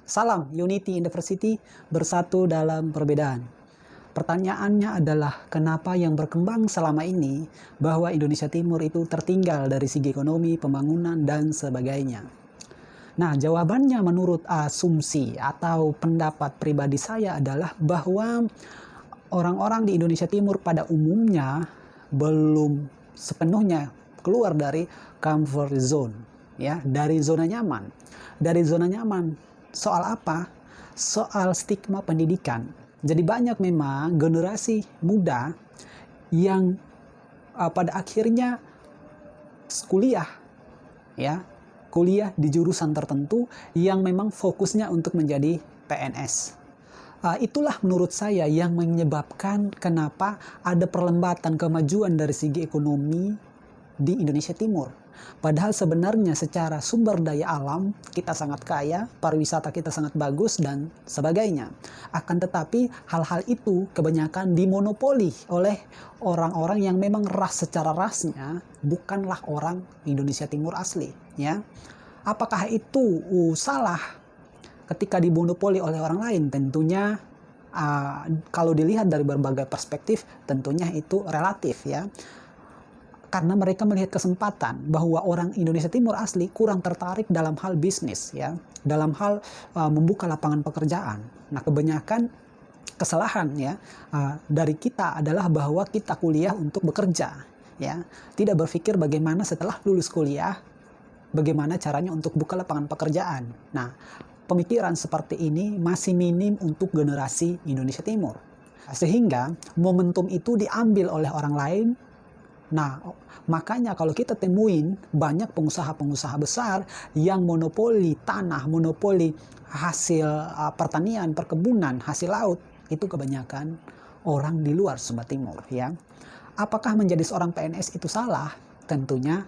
Salam Unity University, bersatu dalam perbedaan. Pertanyaannya adalah kenapa yang berkembang selama ini bahwa Indonesia Timur itu tertinggal dari segi ekonomi, pembangunan, dan sebagainya. Nah, jawabannya menurut asumsi atau pendapat pribadi saya adalah bahwa orang-orang di Indonesia Timur pada umumnya belum sepenuhnya keluar dari comfort zone, ya, dari zona nyaman. Dari zona nyaman, soal apa? Soal stigma pendidikan. Jadi banyak memang generasi muda yang pada akhirnya kuliah, ya, kuliah di jurusan tertentu yang memang fokusnya untuk menjadi PNS. Itulah menurut saya yang menyebabkan kenapa ada perlambatan kemajuan dari segi ekonomi di Indonesia Timur. Padahal sebenarnya secara sumber daya alam kita sangat kaya, pariwisata kita sangat bagus dan sebagainya. Akan tetapi hal-hal itu kebanyakan dimonopoli oleh orang-orang yang memang secara rasnya bukanlah orang Indonesia Timur asli, ya. Apakah itu salah ketika dimonopoli oleh orang lain? Tentunya kalau dilihat dari berbagai perspektif tentunya itu relatif, ya. Karena mereka melihat kesempatan bahwa orang Indonesia Timur asli kurang tertarik dalam hal bisnis, ya, dalam hal membuka lapangan pekerjaan. Nah, kebanyakan kesalahan, ya, dari kita adalah bahwa kita kuliah untuk bekerja, ya, tidak berpikir bagaimana setelah lulus kuliah, bagaimana caranya untuk buka lapangan pekerjaan. Nah, pemikiran seperti ini masih minim untuk generasi Indonesia Timur, sehingga momentum itu diambil oleh orang lain. Nah, makanya kalau kita temuin banyak pengusaha-pengusaha besar yang monopoli tanah, monopoli hasil pertanian, perkebunan, hasil laut, itu kebanyakan orang di luar Sumba Timur, ya. Apakah menjadi seorang PNS itu salah? Tentunya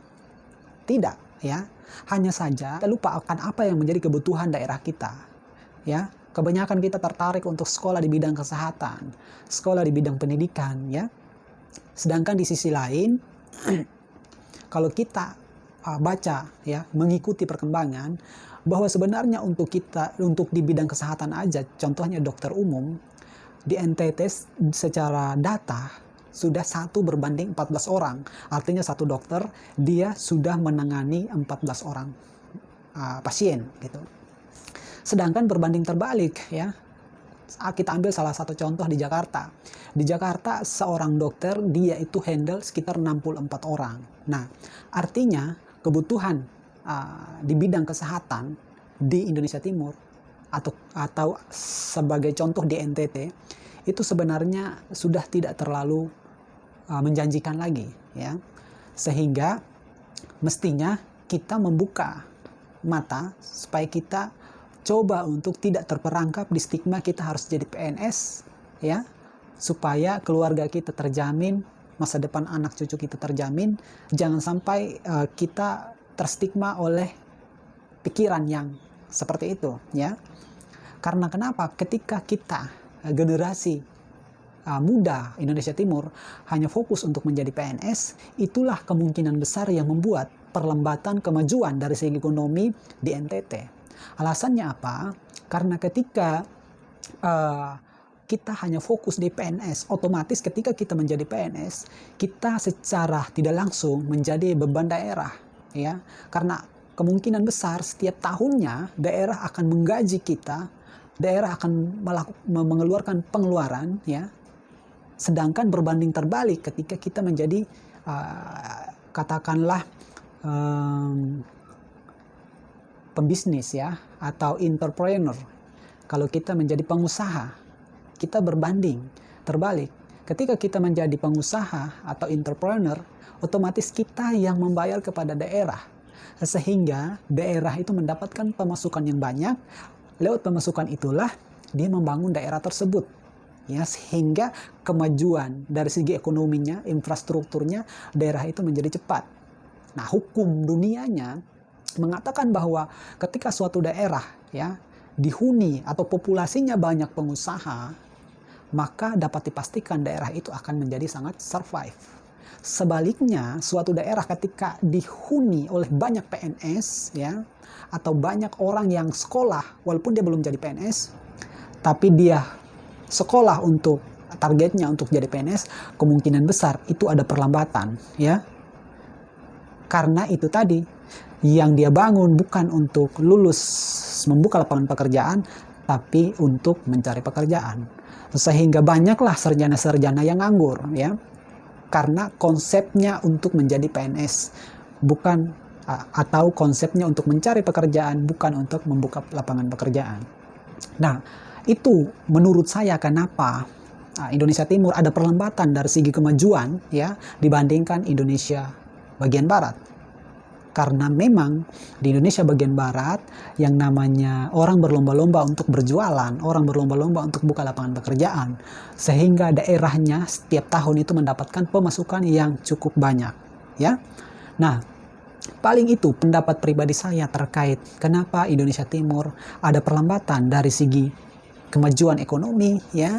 tidak, ya. Hanya saja kita lupa akan apa yang menjadi kebutuhan daerah kita, ya. Kebanyakan kita tertarik untuk sekolah di bidang kesehatan, sekolah di bidang pendidikan, ya. Sedangkan di sisi lain, kalau kita baca, ya, mengikuti perkembangan, bahwa sebenarnya untuk di bidang kesehatan aja, contohnya dokter umum, di NTT secara data sudah 1:14 orang. Artinya satu dokter, dia sudah menangani 14 orang pasien, gitu. Sedangkan berbanding terbalik, ya. Kita ambil salah satu contoh di Jakarta. Di Jakarta seorang dokter dia itu handle sekitar 64 orang. Nah, artinya kebutuhan di bidang kesehatan di Indonesia Timur atau sebagai contoh di NTT itu sebenarnya sudah tidak terlalu menjanjikan lagi, ya. Sehingga mestinya kita membuka mata supaya kita coba untuk tidak terperangkap di stigma kita harus jadi PNS, ya, supaya keluarga kita terjamin, masa depan anak cucu kita terjamin. Jangan sampai kita terstigma oleh pikiran yang seperti itu, ya. Karena kenapa? Ketika kita generasi muda Indonesia Timur hanya fokus untuk menjadi PNS, itulah kemungkinan besar yang membuat perlambatan kemajuan dari segi ekonomi di NTT. Alasannya apa? Karena ketika kita hanya fokus di PNS, otomatis ketika kita menjadi PNS, kita secara tidak langsung menjadi beban daerah, ya. Karena kemungkinan besar setiap tahunnya daerah akan menggaji kita, daerah akan mengeluarkan pengeluaran, ya. Sedangkan berbanding terbalik ketika kita menjadi katakanlah pembisnis, ya, atau entrepreneur. Kalau kita menjadi pengusaha, kita berbanding terbalik. Ketika kita menjadi pengusaha atau entrepreneur, otomatis kita yang membayar kepada daerah. Sehingga daerah itu mendapatkan pemasukan yang banyak. Lewat pemasukan itulah dia membangun daerah tersebut, ya, sehingga kemajuan dari segi ekonominya, infrastrukturnya, daerah itu menjadi cepat. Nah, hukum dunianya mengatakan bahwa ketika suatu daerah, ya, dihuni atau populasinya banyak pengusaha, maka dapat dipastikan daerah itu akan menjadi sangat survive. Sebaliknya, suatu daerah ketika dihuni oleh banyak PNS, ya, atau banyak orang yang sekolah, walaupun dia belum jadi PNS, tapi dia sekolah untuk targetnya untuk jadi PNS, kemungkinan besar itu ada perlambatan, ya. Karena itu tadi, yang dia bangun bukan untuk lulus membuka lapangan pekerjaan, tapi untuk mencari pekerjaan. Sehingga banyaklah sarjana-sarjana yang nganggur, ya. Karena konsepnya untuk menjadi PNS, bukan atau konsepnya untuk mencari pekerjaan, bukan untuk membuka lapangan pekerjaan. Nah, itu menurut saya kenapa Indonesia Timur ada perlambatan dari segi kemajuan, ya, dibandingkan Indonesia bagian Barat. Karena memang di Indonesia bagian Barat yang namanya orang berlomba-lomba untuk berjualan, orang berlomba-lomba untuk buka lapangan pekerjaan, sehingga daerahnya setiap tahun itu mendapatkan pemasukan yang cukup banyak, ya. Nah, paling itu pendapat pribadi saya terkait kenapa Indonesia Timur ada perlambatan dari segi kemajuan ekonomi, ya,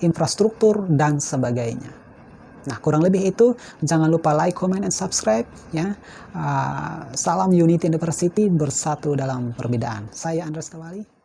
infrastruktur dan sebagainya. Nah, kurang lebih itu. Jangan lupa like, comment, and subscribe, ya. Salam Unity University, bersatu dalam perbedaan. Saya Andres Kawali.